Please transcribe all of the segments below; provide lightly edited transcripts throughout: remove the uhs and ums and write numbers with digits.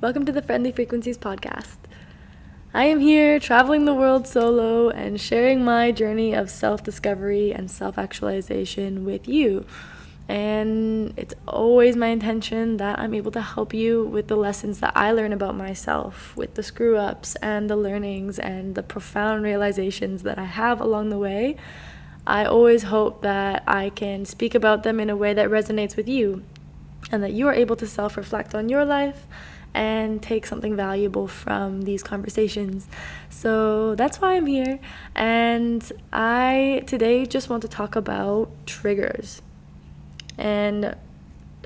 Welcome to the Friendly Frequencies podcast. I am here traveling the world solo and sharing my journey of self-discovery and self-actualization with you. And it's always my intention that I'm able to help you with the lessons that I learn about myself, with the screw-ups and the learnings and the profound realizations that I have along the way. I always hope that I can speak about them in a way that resonates with you, and that you are able to self-reflect on your life and take something valuable from these conversations. So that's why I'm here. And I today just want to talk about triggers and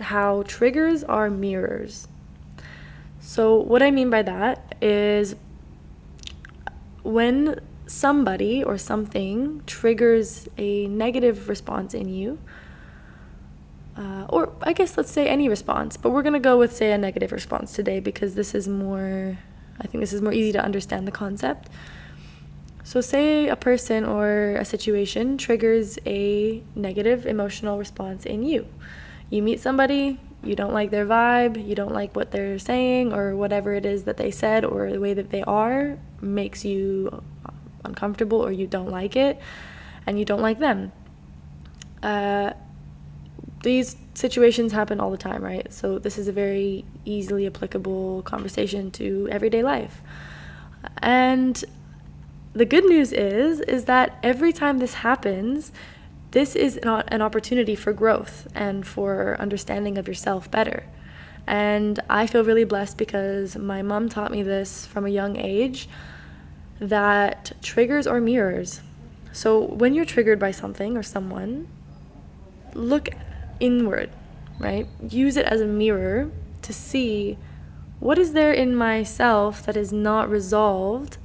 how triggers are mirrors. So what I mean by that is when somebody or something triggers a negative response in you, or I guess let's say any response, but we're going to go with, say, a negative response today because I think this is more easy to understand the concept. So say a person or a situation triggers a negative emotional response in you. You meet somebody, you don't like their vibe, you don't like what they're saying, or whatever it is that they said or the way that they are makes you uncomfortable, or you don't like it, and you don't like them. These situations happen all the time, right? So this is a very easily applicable conversation to everyday life. And the good news is that every time this happens, this is an opportunity for growth and for understanding of yourself better. And I feel really blessed because my mom taught me this from a young age, that triggers are mirrors. So when you're triggered by something or someone, look inward, right? Use it as a mirror to see what is there in myself that is not resolved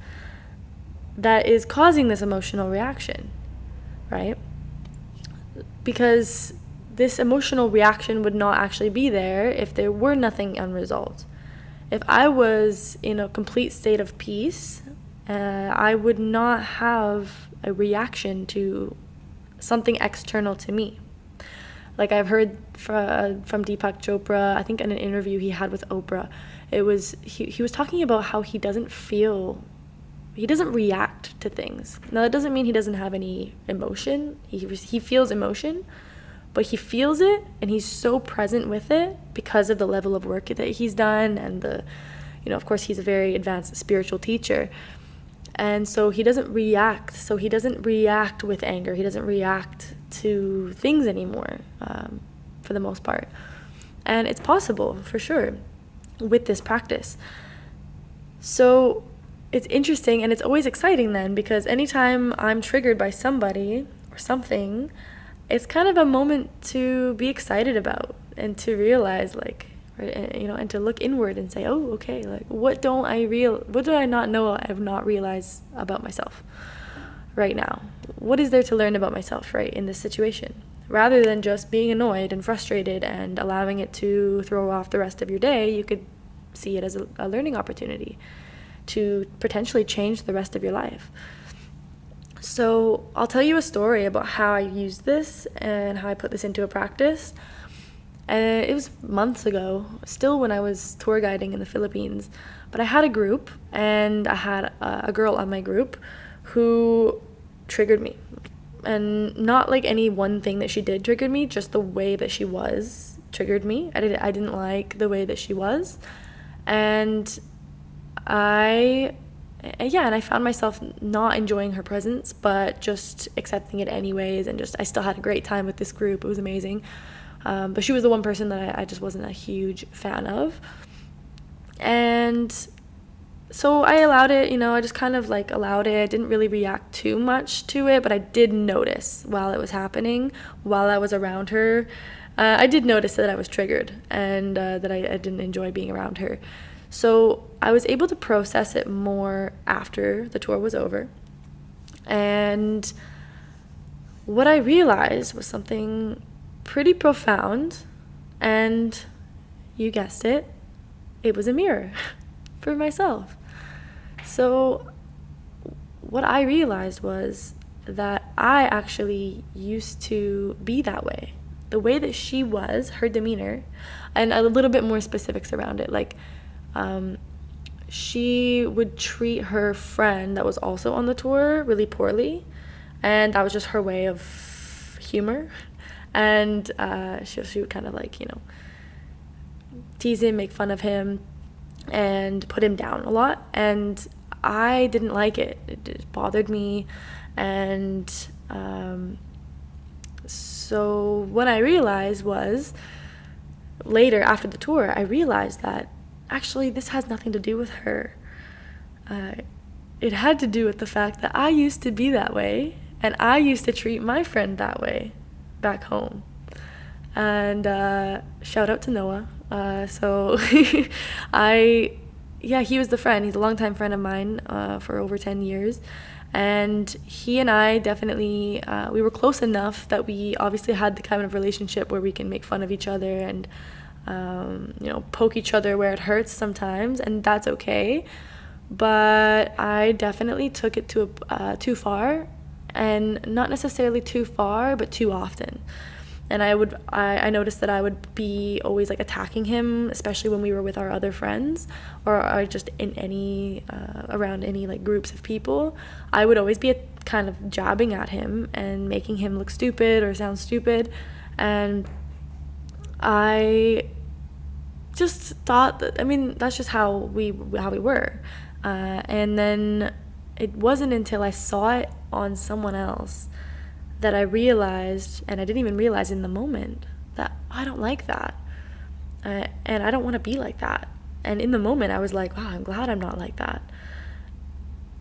that is causing this emotional reaction, right? Because this emotional reaction would not actually be there if there were nothing unresolved. If I was in a complete state of peace, I would not have a reaction to something external to me. Like I've heard from Deepak Chopra, I think in an interview he had with Oprah, he was talking about how he doesn't react to things. Now that doesn't mean he doesn't have any emotion. He feels emotion, but he feels it, and he's so present with it because of the level of work that he's done, and of course he's a very advanced spiritual teacher. And so he doesn't react. So he doesn't react with anger. He doesn't react to things anymore, for the most part. And it's possible, for sure, with this practice. So it's interesting, and it's always exciting then, because anytime I'm triggered by somebody or something, it's kind of a moment to be excited about and to realize, and to look inward and say, oh, okay, what do I not know I have not realized about myself right now? What is there to learn about myself, right, in this situation? Rather than just being annoyed and frustrated and allowing it to throw off the rest of your day, you could see it as a learning opportunity to potentially change the rest of your life. So I'll tell you a story about how I used this and how I put this into a practice. And it was months ago, still when I was tour guiding in the Philippines. But I had a group, and I had a girl on my group who triggered me. And not like any one thing that she did triggered me, just the way that she was triggered me. I didn't like the way that she was. And I found myself not enjoying her presence, but just accepting it anyways. And I still had a great time with this group. It was amazing. But she was the one person that I just wasn't a huge fan of. And so I allowed it, I just kind of allowed it. I didn't really react too much to it, but I did notice while it was happening, while I was around her, I did notice that I was triggered and that I didn't enjoy being around her. So I was able to process it more after the tour was over. And what I realized was something pretty profound, and you guessed it, it was a mirror for myself. So what I realized was that I actually used to be that way. The way that she was, her demeanor, and a little bit more specifics around it, she would treat her friend that was also on the tour really poorly, and that was just her way of humor. And she would kind of like, tease him, make fun of him, and put him down a lot. And I didn't like it. It bothered me. And so what I realized was, later after the tour, I realized that actually this has nothing to do with her. It had to do with the fact that I used to be that way, and I used to treat my friend that way back home. And shout out to Noah. So he was the friend. He's a longtime friend of mine for over 10 years. And he and I definitely, we were close enough that we obviously had the kind of relationship where we can make fun of each other and, poke each other where it hurts sometimes, and that's okay. But I definitely took it to too far, and not necessarily too far, but too often. And I noticed that I would be always like attacking him, especially when we were with our other friends or just in any, around any like groups of people. I would always be kind of jabbing at him and making him look stupid or sound stupid. And I just thought that, that's just how we were. And then it wasn't until I saw it on someone else that I realized, and I didn't even realize in the moment, that I don't like that. And I don't want to be like that. And in the moment, I was like, wow, I'm glad I'm not like that.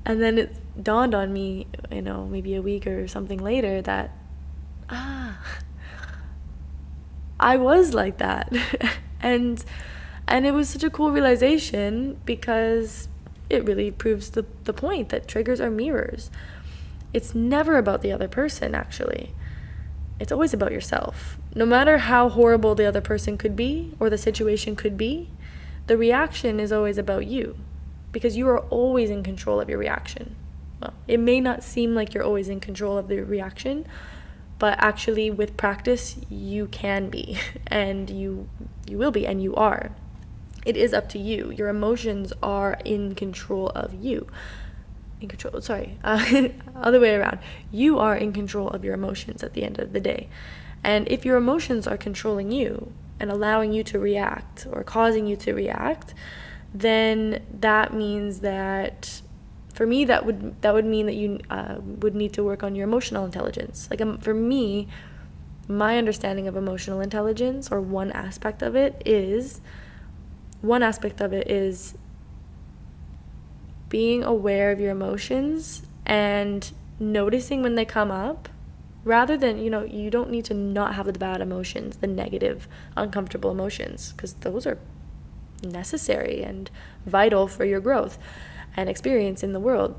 And then it dawned on me, maybe a week or something later, that, I was like that. and it was such a cool realization, because it really proves the point that triggers are mirrors. It's never about the other person, actually. It's always about yourself. No matter how horrible the other person could be or the situation could be, the reaction is always about you, because you are always in control of your reaction. Well, it may not seem like you're always in control of the reaction, but actually with practice, you can be, and you will be, and you are. It is up to you. Your emotions are in control of you. Other way around. You are in control of your emotions at the end of the day. And if your emotions are controlling you and allowing you to react or causing you to react, then that means that, for me, that would mean that you would need to work on your emotional intelligence. For me, my understanding of emotional intelligence, or one aspect of it is being aware of your emotions and noticing when they come up, rather than, you don't need to not have the bad emotions, the negative, uncomfortable emotions, because those are necessary and vital for your growth and experience in the world.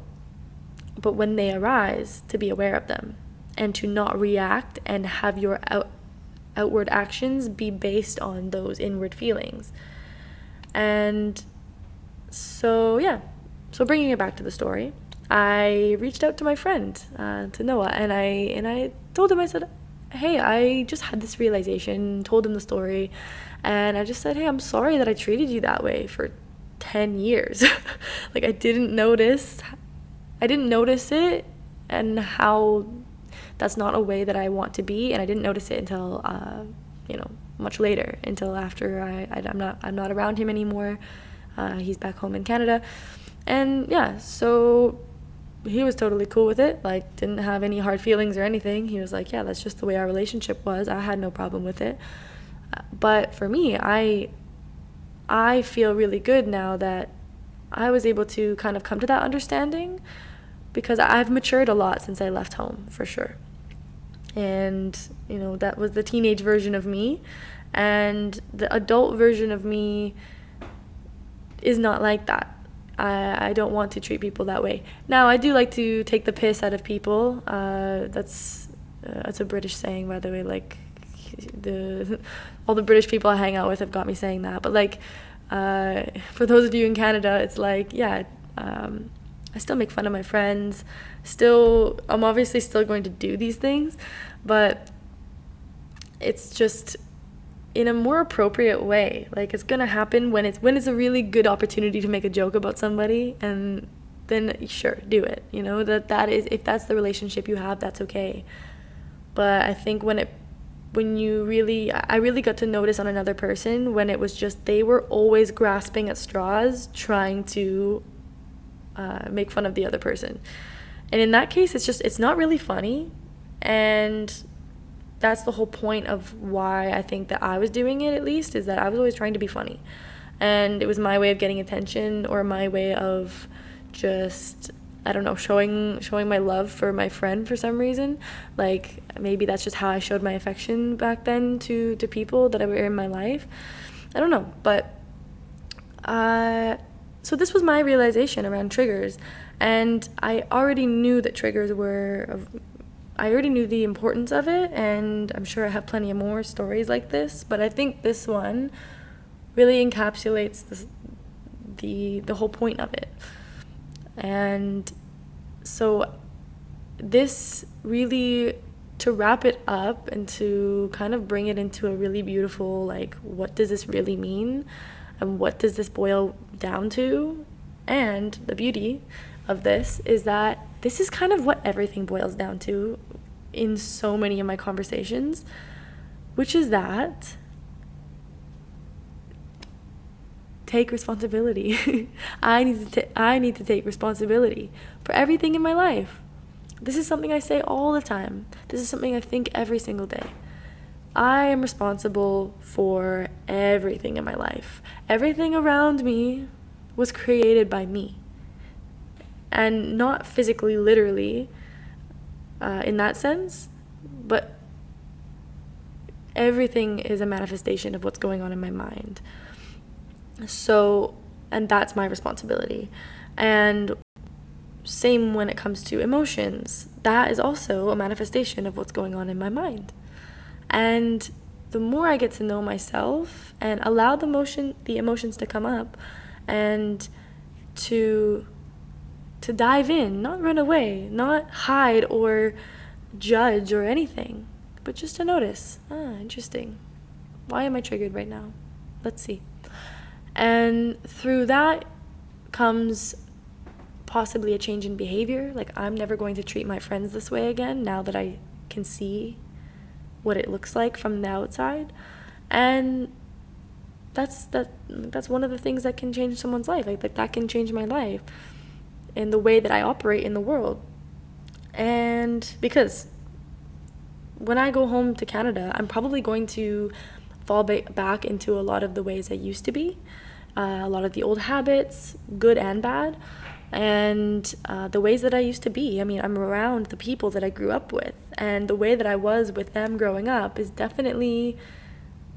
But when they arise, to be aware of them and to not react and have your outward actions be based on those inward feelings. And so, So bringing it back to the story, I reached out to my friend, to Noah, and I told him, I said, hey, I just had this realization, told him the story, and I just said, hey, I'm sorry that I treated you that way for 10 years. I didn't notice it, and how that's not a way that I want to be, and I didn't notice it until, much later, until after I'm not around him anymore. He's back home in Canada. And so he was totally cool with it, didn't have any hard feelings or anything. He was like, yeah, that's just the way our relationship was. I had no problem with it. But for me, I feel really good now that I was able to kind of come to that understanding, because I've matured a lot since I left home, for sure. And, that was the teenage version of me. And the adult version of me is not like that. I don't want to treat people that way. Now, I do like to take the piss out of people. That's a British saying, by the way. All the British people I hang out with have got me saying that. But for those of you in Canada, it's I still make fun of my friends. I'm obviously still going to do these things, but it's just, in a more appropriate way. Like, it's gonna happen when it's a really good opportunity to make a joke about somebody, and then sure, do it. You know, that is, if that's the relationship you have, that's okay. But I think I really got to notice on another person when it was just they were always grasping at straws, trying to make fun of the other person. And in that case, it's not really funny. And that's the whole point of why I think that I was doing it, at least, is that I was always trying to be funny. And it was my way of getting attention, or my way of just, I don't know, showing my love for my friend for some reason. Like, maybe that's just how I showed my affection back then to people that were in my life. I don't know, but so this was my realization around triggers. And I already knew that triggers I already knew the importance of it, and I'm sure I have plenty of more stories like this, but I think this one really encapsulates the whole point of it. And so this really, to wrap it up and to kind of bring it into a really beautiful, like, what does this really mean? And what does this boil down to? And the beauty of this is that this is kind of what everything boils down to in so many of my conversations, which is that take responsibility. I need to take responsibility for everything in my life. This is something I say all the time. This is something I think every single day. I am responsible for everything in my life. Everything around me was created by me. And not physically, literally, in that sense, but everything is a manifestation of what's going on in my mind. So, and that's my responsibility. And same when it comes to emotions. That is also a manifestation of what's going on in my mind. And the more I get to know myself and allow the emotions to come up, and to dive in, not run away, not hide or judge or anything, but just to notice, interesting. Why am I triggered right now? Let's see. And through that comes possibly a change in behavior. Like, I'm never going to treat my friends this way again now that I can see what it looks like from the outside. And that's one of the things that can change someone's life. Like that can change my life and the way that I operate in the world. And because when I go home to Canada, I'm probably going to fall back into a lot of the ways I used to be, a lot of the old habits, good and bad, and the ways that I used to be. I mean, I'm around the people that I grew up with, and the way that I was with them growing up is definitely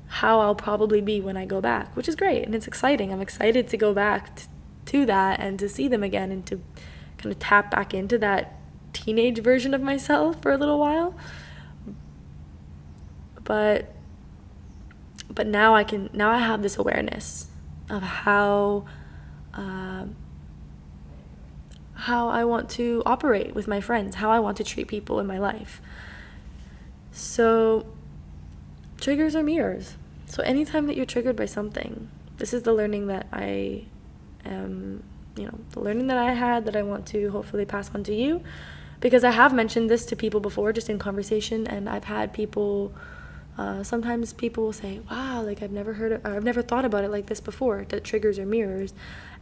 how I'll probably be when I go back, which is great, and it's exciting. I'm excited to go back to that and to see them again and to kind of tap back into that teenage version of myself for a little while. But now I have this awareness of how I want to operate with my friends, how I want to treat people in my life. So triggers are mirrors. So anytime that you're triggered by something, this is the learning that I am, the learning that I had that I want to hopefully pass on to you, because I have mentioned this to people before, just in conversation, and I've had people, sometimes people will say, wow, like I've never thought about it like this before, that triggers are mirrors.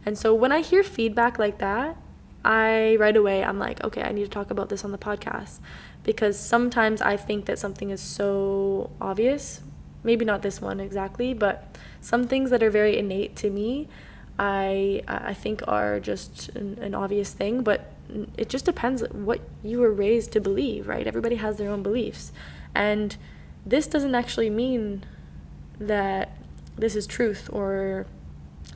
And so when I hear feedback like that, I'm like, okay, I need to talk about this on the podcast, because sometimes I think that something is so obvious, maybe not this one exactly, but some things that are very innate to me, I think are just an obvious thing, but it just depends what you were raised to believe, right? Everybody has their own beliefs, and this doesn't actually mean that this is truth, or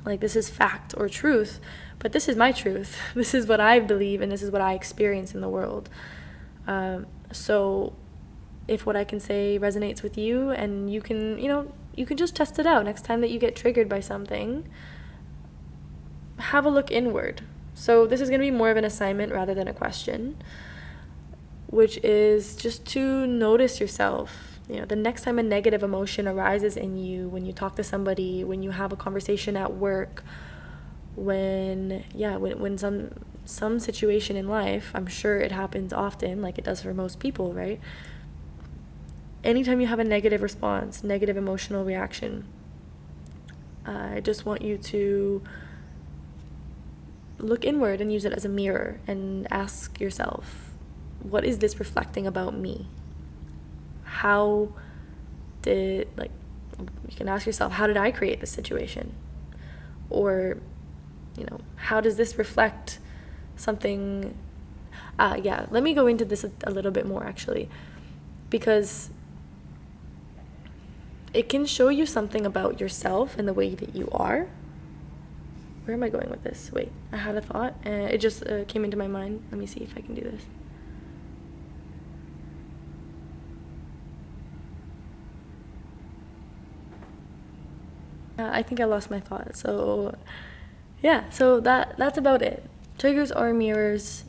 like this is fact or truth, but this is my truth. This is what I believe, and this is what I experience in the world. So if what I can say resonates with you, and you can just test it out next time that you get triggered by something, have a look inward. So this is going to be more of an assignment rather than a question, which is just to notice yourself. The next time a negative emotion arises in you, when you talk to somebody, when you have a conversation at work, when some situation in life, I'm sure it happens often, like it does for most people, right? Anytime you have a negative response, negative emotional reaction, I just want you to look inward and use it as a mirror and ask yourself, what is this reflecting about me? You can ask yourself, how did I create this situation? Or, how does this reflect something? Let me go into this a little bit more, actually, because it can show you something about yourself and the way that you are. Where am I going with this? Wait, I had a thought and it just came into my mind. Let me see if I can do this. I think I lost my thought. So that's about it. Triggers are mirrors.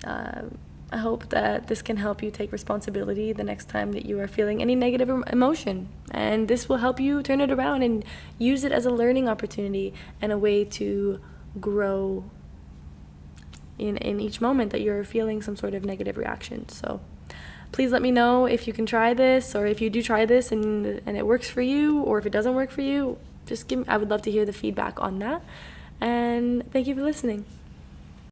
I hope that this can help you take responsibility the next time that you are feeling any negative emotion. And this will help you turn it around and use it as a learning opportunity and a way to grow in each moment that you're feeling some sort of negative reaction. So please let me know if you can try this, or if you do try this and it works for you, or if it doesn't work for you. I would love to hear the feedback on that. And thank you for listening.